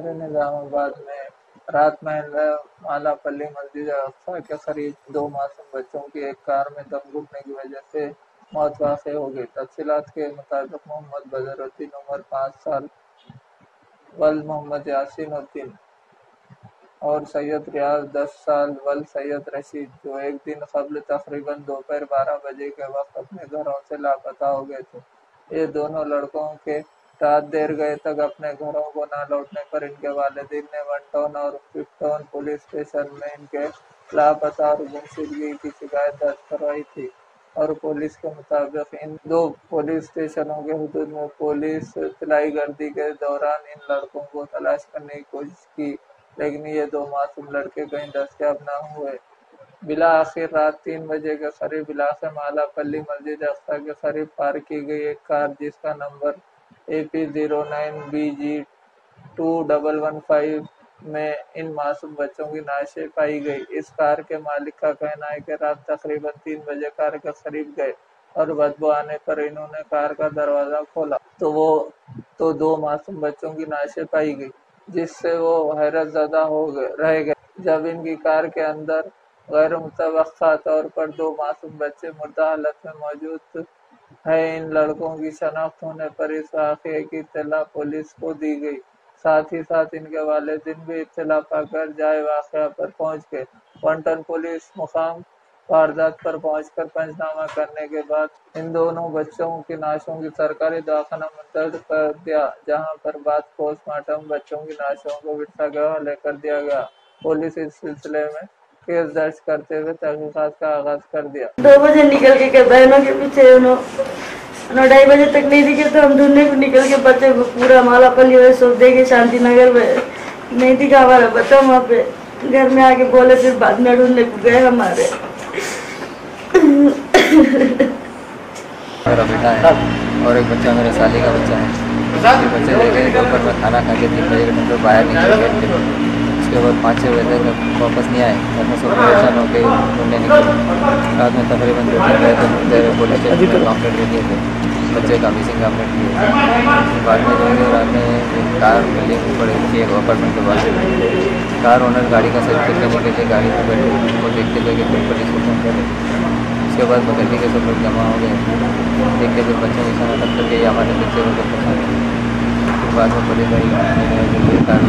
शहर निजामाबाद में रात में मालापल्ली मस्जिद अक्सा के करीब 2 मासूम बच्चों की एक कार में दम घुटने की वजह से मौत वाक़ हो गई। तफसीलात के मुताबिक मोहम्मद बदरुद्दीन उम्र 5 साल, वल्द मोहम्मद यासीन उद्दीन और सैयद रियाज 10 साल, वल्द सैयद रशीद, जो एक दिन कबल तकरीबन दोपहर 12 बजे के वक्त अपने घरों से लापता हो गए थे। ये दोनों लड़कों के रात देर गए तक अपने घरों को न लौटने पर इनके वालिदैन ने 1 टाउन और 5 टाउन पुलिस स्टेशन में इनके लापता और गुमशुदगी की शिकायत दर्ज करवाई थी और पुलिस के मुताबिक इन 2 पुलिस स्टेशनों के हुदूद में पुलिस तलाई गर्दी के दौरान इन लड़कों को तलाश करने की कोशिश की, लेकिन ये 2 मासूम लड़के कहीं दस्तयाब न हुए। बिला आखिर रात 3 बजे के करीब इलाके मालापल्ली मस्जिद अक्सा के करीब पार्क की गई एक कार जिसका नंबर AP09BG2115 में इन मासूम बच्चों की नाशे पाई गई। इस कार के मालिक का कहना है कि रात तकरीबन 3 बजे कार के करीब गए और बदबू आने पर इन्होंने कार का दरवाजा खोला तो 2 मासूम बच्चों की नाशे पाई गई, जिससे वो हैरतज़दा रह गए जब इनकी कार के अंदर गैर मुतवक्का तौर पर 2 मासूम बच्चे मुर्दा हालत में मौजूद है। इन लड़कों की शनाख्त होने पर इस वाक़ये की इत्तला पुलिस को दी गई। साथ ही साथ इनके वालिदैन भी इत्तला पाकर जाए वाक़या पर पहुंच गए। 1 टाउन पुलिस मुकाम वारदात पर पहुंचकर पंचनामा करने के बाद इन दोनों बच्चों की नाशों की सरकारी दवाखाना मुंतकिल कर दिया, जहां पर बाद पोस्टमार्टम बच्चों की नाशों को विरसा के हवाले कर दिया गया। पुलिस इस सिलसिले में केस दर्ज करते हुए तहकीकात का आगाज कर दिया। 2 बजे निकल के बहनों के पीछे 2:30 बजे तक नहीं दिखे तो हम ढूंढने को निकल के बच्चे को पूरा मालापल्ली में सब देखे, शांति नगर में नहीं दिखा हमारा बच्चा। वहाँ पे घर में आके बोले, फिर बाद में ढूंढने को गए हमारे। मेरा बेटा है और एक बच्चा मेरे साली का बच्चा है। बच्चे ले गए दोपहर में खाना खा के 3 बजे के टाइम बाहर निकल गए। उसके बाद 5-6 बजे तक वापस नहीं आए। घर में सब परेशान हो गए, ढूंढने निकले। रात में तकरीबन 2-3 बजे तक पुलिस स्टेशन में कंप्लेंट दे दिए थे, बच्चे का मिसिंग कंप्लेंट किए। बाद में जो है रात में एक कार बिल्डिंग पड़ी थी एक अपार्टमेंट के पास। कार ओनर गाड़ी का सर्टिफिकेट करने के लिए गाड़ी में बैठे, उनको देखते देखे फिर पुलिस को फोन करे। उसके बाद बगली के सब लोग जमा हो गए, देख के फिर बच्चों की शनाख्त करके हमारे बच्चे को फिर बाद में पुलिस गाड़ी कार